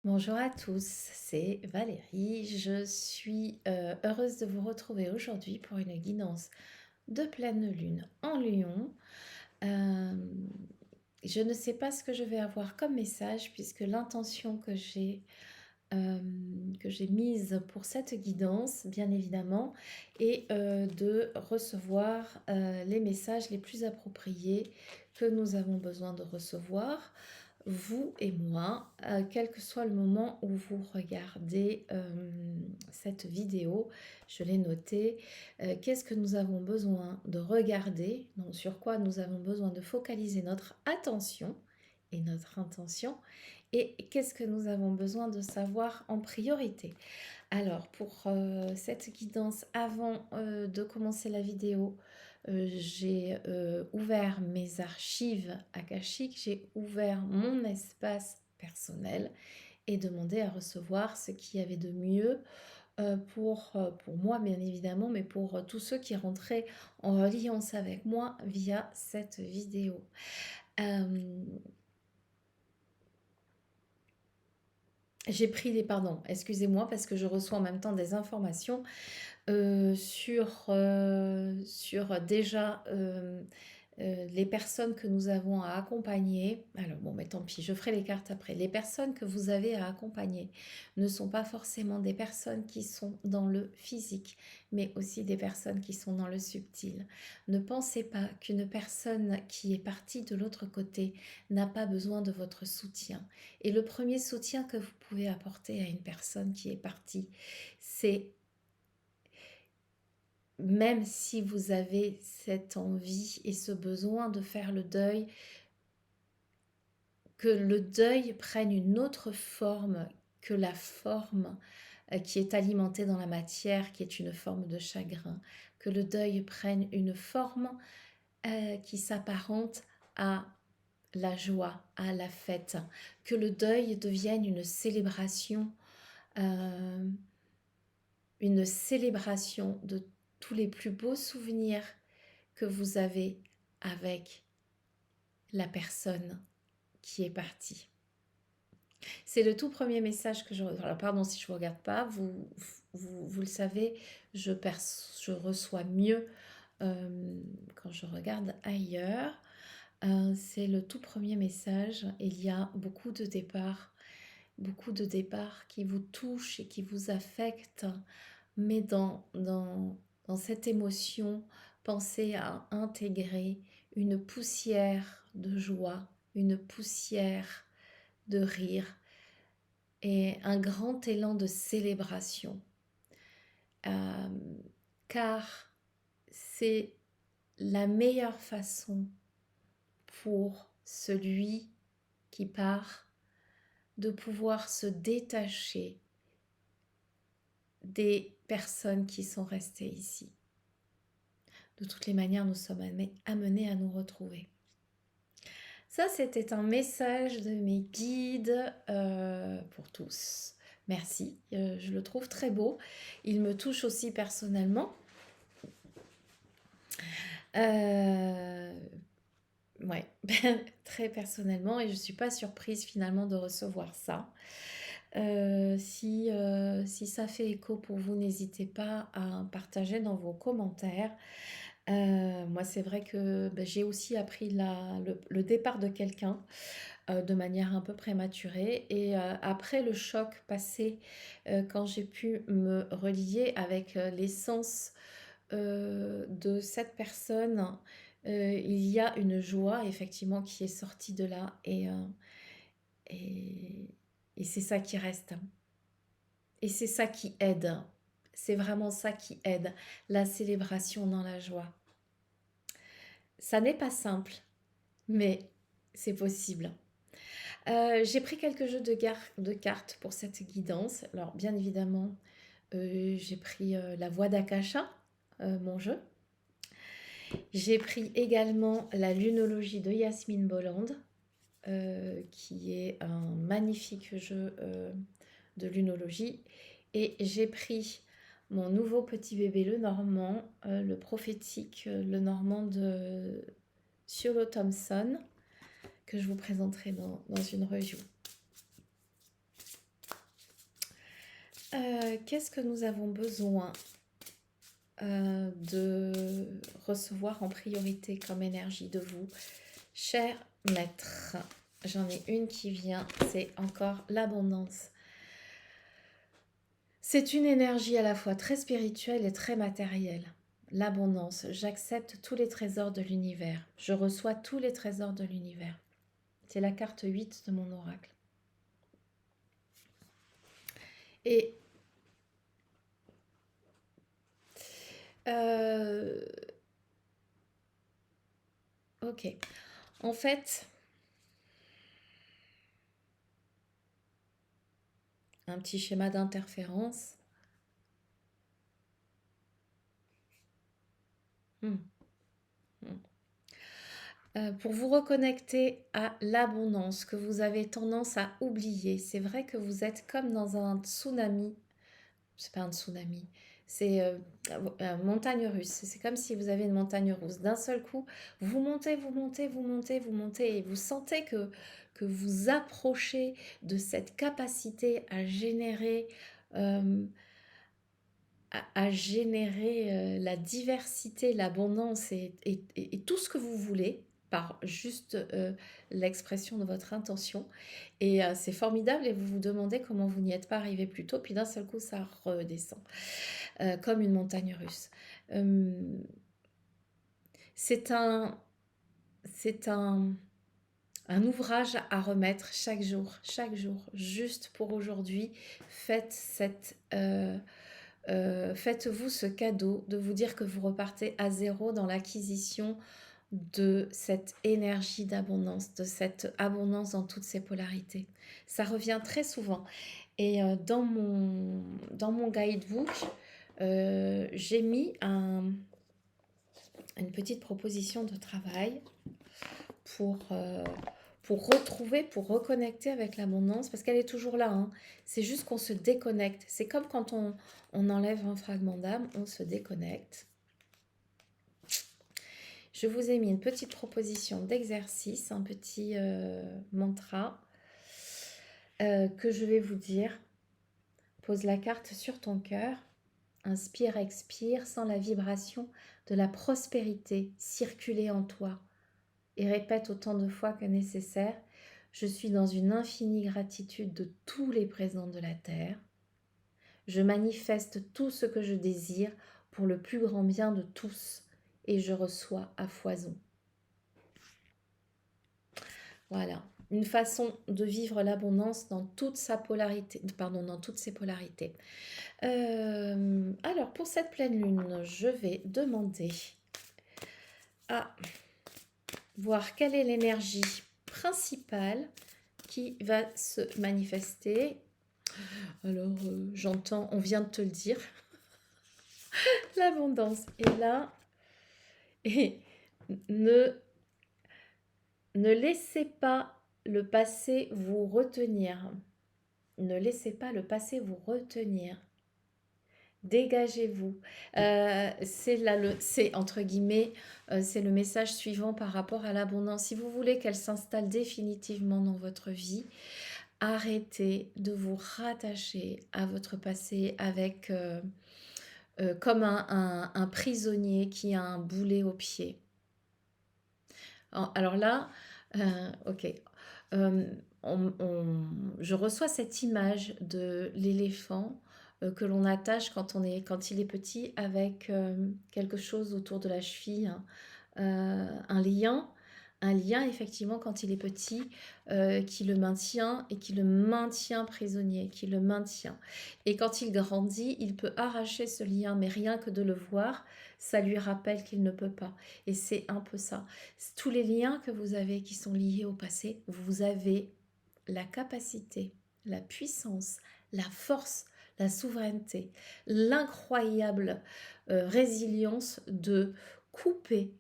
Bonjour à tous, c'est Valérie. Je suis heureuse de vous retrouver aujourd'hui pour une guidance de pleine lune en Lion. Euh, je ne sais pas ce que je vais avoir comme message puisque l'intention euh, que j'ai mise pour cette guidance, bien évidemment, est de recevoir les messages les plus appropriés que nous avons besoin de recevoir vous et moi, quel que soit le moment où vous regardez cette vidéo, je l'ai noté, qu'est-ce que nous avons besoin de regarder, donc sur quoi nous avons besoin de focaliser notre attention et notre intention, et qu'est-ce que nous avons besoin de savoir en priorité. Alors, pour cette guidance, avant de commencer la vidéo, j'ai ouvert mes archives akashiques, j'ai ouvert mon espace personnel et demandé à recevoir ce qu'il y avait de mieux pour moi, bien évidemment, mais pour tous ceux qui rentraient en alliance avec moi via cette vidéo. J'ai pris des pardon, excusez-moi parce que je reçois en même temps des informations sur déjà les personnes que nous avons à accompagner. Alors bon, mais tant pis, je ferai les cartes après. Les personnes que vous avez à accompagner ne sont pas forcément des personnes qui sont dans le physique, mais aussi des personnes qui sont dans le subtil. Ne pensez pas qu'une personne qui est partie de l'autre côté n'a pas besoin de votre soutien. Et le premier soutien que vous pouvez apporter à une personne qui est partie, c'est même si vous avez cette envie et ce besoin de faire le deuil, que le deuil prenne une autre forme que la forme qui est alimentée dans la matière, qui est une forme de chagrin, que le deuil prenne une forme qui s'apparente à la joie, à la fête, que le deuil devienne euh, une célébration de tous les plus beaux souvenirs que vous avez avec la personne qui est partie. C'est le tout premier message que je... Alors pardon si je ne vous regarde pas, vous le savez, je reçois mieux quand je regarde ailleurs. C'est le tout premier message. Il y a beaucoup de départs qui vous touchent et qui vous affectent, mais dans cette émotion, pensez à intégrer une poussière de joie, une poussière de rire et un grand élan de célébration. Euh, car c'est la meilleure façon pour celui qui part de pouvoir se détacher des personnes qui sont restées ici. De toutes les manières, nous sommes amenés à nous retrouver. Ça, c'était un message de mes guides pour tous. Merci, je le trouve très beau. Il me touche aussi personnellement. Ouais, très personnellement, et je ne suis pas surprise finalement de recevoir ça. Si ça fait écho pour vous, n'hésitez pas à partager dans vos commentaires. Moi, c'est vrai que j'ai aussi appris le départ de quelqu'un de manière un peu prématurée. Et après le choc passé, quand j'ai pu me relier avec l'essence de cette personne, il y a une joie effectivement qui est sortie de là. Et, et c'est ça qui reste. Et c'est ça qui aide. C'est vraiment ça qui aide. La célébration dans la joie. Ça n'est pas simple, mais c'est possible. J'ai pris quelques jeux de cartes pour cette guidance. Alors, bien évidemment, j'ai pris la voix d'Akasha, mon jeu. J'ai pris également la lunologie de Yasmine Bolland, qui est un magnifique jeu de lunologie. Et j'ai pris mon nouveau petit bébé, le normand, le prophétique, le normand de Siolo Thompson, que je vous présenterai dans une review. Qu'est-ce que nous avons besoin de recevoir en priorité comme énergie de vous, cher maître? J'en ai une qui vient, c'est encore l'abondance. C'est une énergie à la fois très spirituelle et très matérielle. L'abondance, j'accepte tous les trésors de l'univers. Je reçois tous les trésors de l'univers. C'est la carte 8 de mon oracle. Et ok. En fait, un petit schéma d'interférence. Hmm. Pour vous reconnecter à l'abondance que vous avez tendance à oublier, c'est vrai que vous êtes comme dans un tsunami. C'est pas un tsunami, c'est montagne russe. C'est comme si vous avez une montagne russe. D'un seul coup, vous montez, vous montez, vous montez, vous montez, et vous sentez que vous approchez de cette capacité à générer, euh, à générer la diversité, l'abondance et tout ce que vous voulez par juste l'expression de votre intention. Et c'est formidable et vous vous demandez comment vous n'y êtes pas arrivé plus tôt, puis d'un seul coup ça redescend comme une montagne russe. C'est un, c'est un ouvrage à remettre chaque jour, juste pour aujourd'hui. Faites-vous ce cadeau de vous dire que vous repartez à zéro dans l'acquisition de cette énergie d'abondance, de cette abondance dans toutes ses polarités. Ça revient très souvent. Et dans mon guidebook, j'ai mis une petite proposition de travail pour, pour retrouver, pour reconnecter avec l'abondance, parce qu'elle est toujours là. Hein. C'est juste qu'on se déconnecte. C'est comme quand on enlève un fragment d'âme, on se déconnecte. Je vous ai mis une petite proposition d'exercice, un petit mantra que je vais vous dire. Pose la carte sur ton cœur. Inspire, expire, sens la vibration de la prospérité circuler en toi. Et répète autant de fois que nécessaire. Je suis dans une infinie gratitude de tous les présents de la terre. Je manifeste tout ce que je désire pour le plus grand bien de tous et je reçois à foison. Voilà, une façon de vivre l'abondance dans toute sa polarité, dans toutes ses polarités. Alors, pour cette pleine lune, je vais demander à voir quelle est l'énergie principale qui va se manifester. Alors, j'entends, on vient de te le dire, l'abondance est là. Et ne laissez pas le passé vous retenir. Ne laissez pas le passé vous retenir. Dégagez-vous. C'est entre guillemets, c'est le message suivant par rapport à l'abondance. Si vous voulez qu'elle s'installe définitivement dans votre vie, arrêtez de vous rattacher à votre passé avec comme un prisonnier qui a un boulet au pied. Alors là, ok. Je reçois cette image de l'éléphant que l'on attache quand il est petit avec quelque chose autour de la cheville, hein. Un lien effectivement quand il est petit qui le maintient et qui le maintient prisonnier, qui le maintient. Et quand il grandit, il peut arracher ce lien, mais rien que de le voir, ça lui rappelle qu'il ne peut pas. Et c'est un peu ça. Tous les liens que vous avez qui sont liés au passé, vous avez la capacité, la puissance, la force, la souveraineté, l'incroyable résilience de couper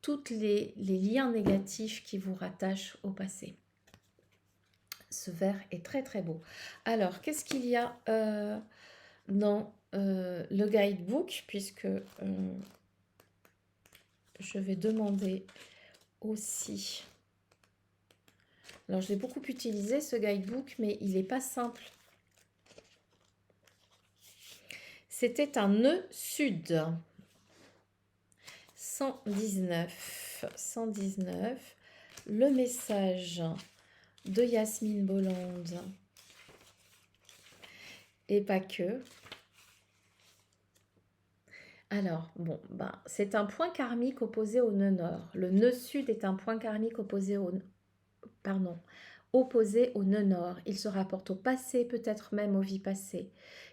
tous les liens négatifs qui vous rattachent au passé. Ce verre est très très beau. Alors, qu'est-ce qu'il y a dans le guidebook, puisque je vais demander aussi... Alors, je l'ai beaucoup utilisé ce guidebook, mais il n'est pas simple. C'était un nœud sud. 119. Le message de Yasmine Bolland. Et pas que. Alors, bon, ben, c'est un point karmique opposé au nœud nord. Le nœud sud est un point karmique opposé au nœud nord. Il se rapporte au passé, peut-être même aux vies passées.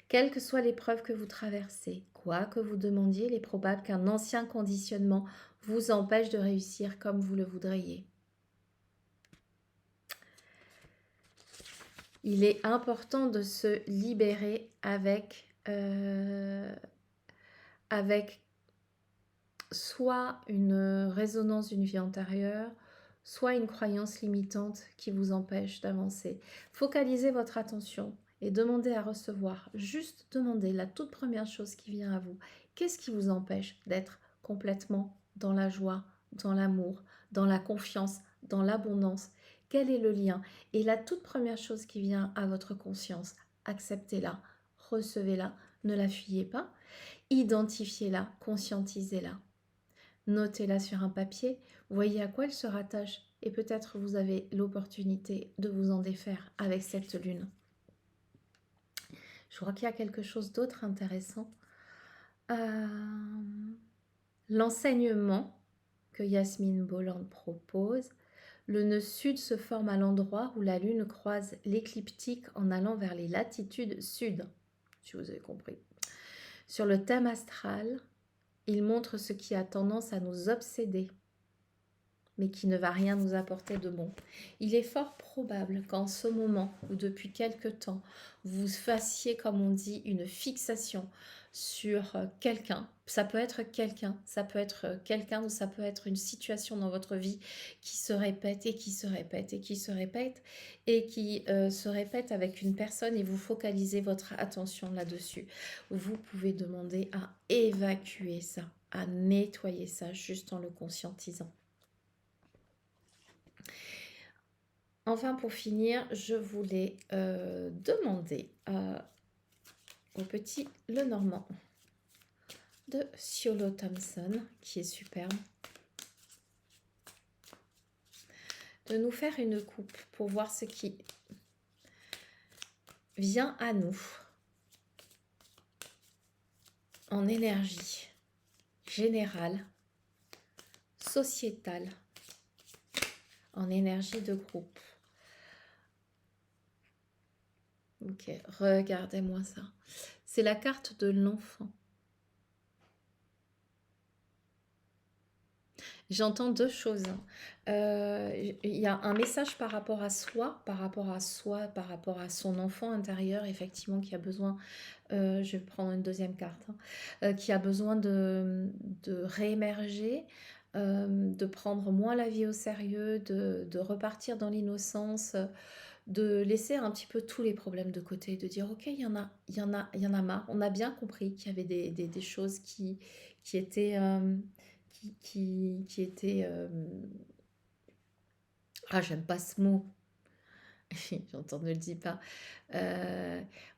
Quelle que soit l'épreuve que vous traversez, quoi que vous demandiez, il est probable qu'un ancien conditionnement vous empêche de réussir comme vous le voudriez. Il est important de se libérer avec soit une résonance d'une vie antérieure, soit une croyance limitante qui vous empêche d'avancer. Focalisez votre attention et demandez à recevoir. Juste demandez la toute première chose qui vient à vous. Qu'est-ce qui vous empêche d'être complètement dans la joie, dans l'amour, dans la confiance, dans l'abondance? Quel est le lien? Et la toute première chose qui vient à votre conscience, acceptez-la, recevez-la, ne la fuyez pas, identifiez-la, conscientisez-la. Notez-la sur un papier, voyez à quoi elle se rattache et peut-être vous avez l'opportunité de vous en défaire avec cette lune. Je crois qu'il y a quelque chose d'autre intéressant. L'enseignement que Yasmine Bolland propose, le nœud sud se forme à l'endroit où la lune croise l'écliptique en allant vers les latitudes sud, si vous avez compris. Sur le thème astral, il montre ce qui a tendance à nous obséder, mais qui ne va rien nous apporter de bon. Il est fort probable qu'en ce moment, ou depuis quelque temps, vous fassiez, comme on dit, une fixation sur quelqu'un. Ça peut être quelqu'un, ça peut être quelqu'un ou ça peut être une situation dans votre vie qui se répète et qui se répète et qui se répète et qui se répète avec une personne et vous focalisez votre attention là-dessus. Vous pouvez demander à évacuer ça, à nettoyer ça juste en le conscientisant. Enfin, pour finir, je voulais demander au petit Lenormand de Ciolo Thompson, qui est superbe, de nous faire une coupe pour voir ce qui vient à nous en énergie générale, sociétale, en énergie de groupe. Ok, regardez-moi ça. C'est la carte de l'enfant. J'entends deux choses. Il y a un message par rapport à soi, par rapport à son enfant intérieur, effectivement, qui a besoin, je vais prendre une deuxième carte, qui a besoin de réémerger, de prendre moins la vie au sérieux, de repartir dans l'innocence, de laisser un petit peu tous les problèmes de côté, de dire ok, il y en a marre. On a bien compris qu'il y avait des choses qui étaient qui étaient j'aime pas ce mot. J'entends, ne le dis pas.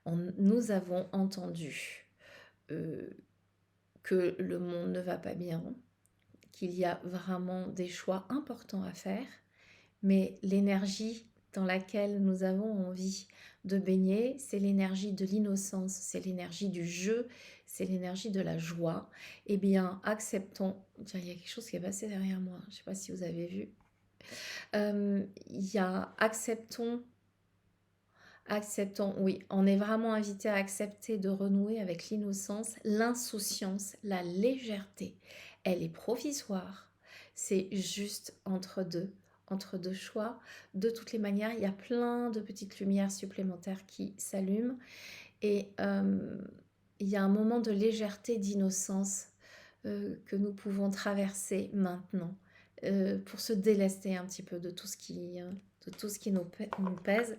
Nous avons entendu que le monde ne va pas bien, qu'il y a vraiment des choix importants à faire, mais l'énergie dans laquelle nous avons envie de baigner, c'est l'énergie de l'innocence, c'est l'énergie du jeu, c'est l'énergie de la joie. Eh bien, acceptons. Tiens, il y a quelque chose qui est passé derrière moi, je ne sais pas si vous avez vu. Il y a acceptons, oui, on est vraiment invité à accepter de renouer avec l'innocence, l'insouciance, la légèreté. Elle est provisoire, c'est juste entre deux choix. De toutes les manières, il y a plein de petites lumières supplémentaires qui s'allument et il y a un moment de légèreté, d'innocence que nous pouvons traverser maintenant pour se délester un petit peu de tout ce qui nous pèse.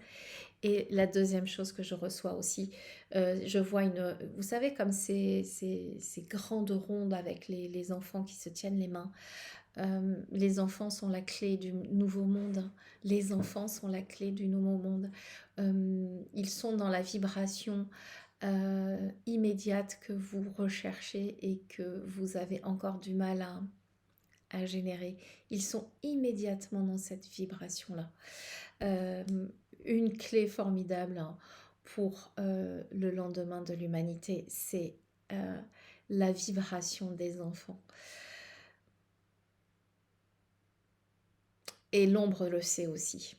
Et la deuxième chose que je reçois aussi, je vois vous savez, comme ces grandes rondes avec les enfants qui se tiennent les mains. Les enfants sont la clé du nouveau monde. Les enfants sont la clé du nouveau monde. Ils sont dans la vibration immédiate que vous recherchez et que vous avez encore du mal à générer. Ils sont immédiatement dans cette vibration-là. Une clé formidable, hein, pour le lendemain de l'humanité, c'est la vibration des enfants. Et l'ombre le sait aussi.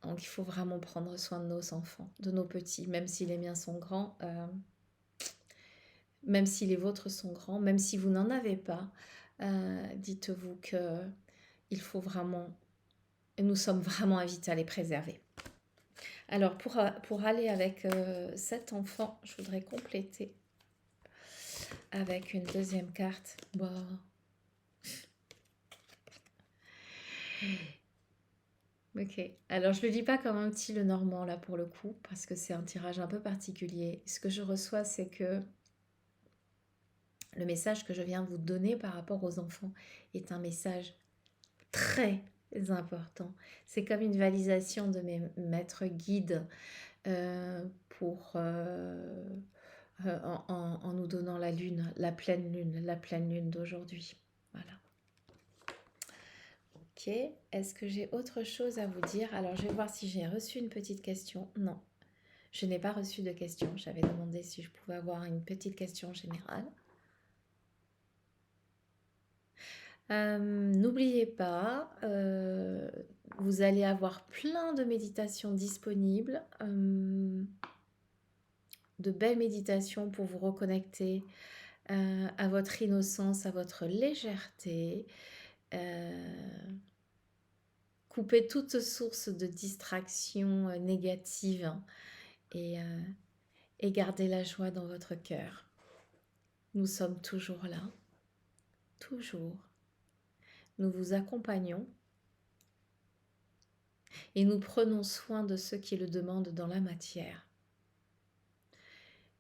Donc il faut vraiment prendre soin de nos enfants, de nos petits, même si les miens sont grands, même si les vôtres sont grands, même si vous n'en avez pas, dites-vous que il faut vraiment, nous sommes vraiment invités à les préserver. Alors pour aller avec cet enfant, je voudrais compléter avec une deuxième carte. Bah. Ok, alors je ne le dis pas comme un petit le normand là pour le coup, parce que c'est un tirage un peu particulier. Ce que je reçois, c'est que le message que je viens de vous donner par rapport aux enfants est un message très important. C'est comme une validation de mes maîtres guides pour en nous donnant la lune, la pleine lune d'aujourd'hui. Voilà. Ok, est-ce que j'ai autre chose à vous dire? Alors je vais voir si j'ai reçu une petite question. Non, je n'ai pas reçu de question. J'avais demandé si je pouvais avoir une petite question générale. N'oubliez pas, vous allez avoir plein de méditations disponibles, de belles méditations pour vous reconnecter à votre innocence, à votre légèreté, couper toute source de distraction négative et garder la joie dans votre cœur. Nous sommes toujours là, toujours. Nous vous accompagnons et nous prenons soin de ceux qui le demandent dans la matière.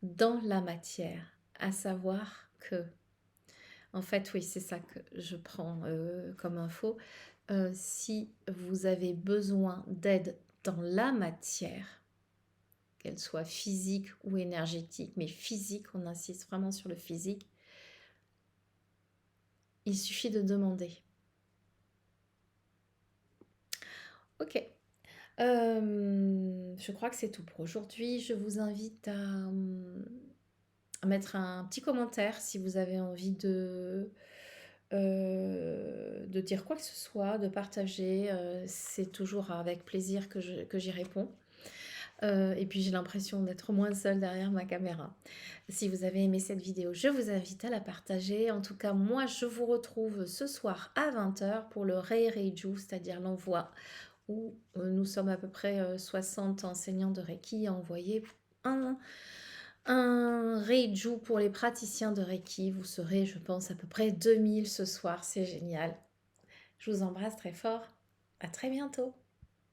Dans la matière, à savoir que, en fait, oui, c'est ça que je prends comme info. Si vous avez besoin d'aide dans la matière, qu'elle soit physique ou énergétique, mais physique, on insiste vraiment sur le physique, il suffit de demander. Ok. Je crois que c'est tout pour aujourd'hui. Je vous invite à mettre un petit commentaire si vous avez envie de dire quoi que ce soit, de partager. C'est toujours avec plaisir que j'y réponds. Et puis j'ai l'impression d'être moins seule derrière ma caméra. Si vous avez aimé cette vidéo, je vous invite à la partager. En tout cas, moi, je vous retrouve ce soir à 20h pour le Rei Reiju, c'est-à-dire l'envoi où nous sommes à peu près 60 enseignants de Reiki à envoyer un Reiju pour les praticiens de Reiki. Vous serez, je pense, à peu près 2000 ce soir. C'est génial. Je vous embrasse très fort. À très bientôt.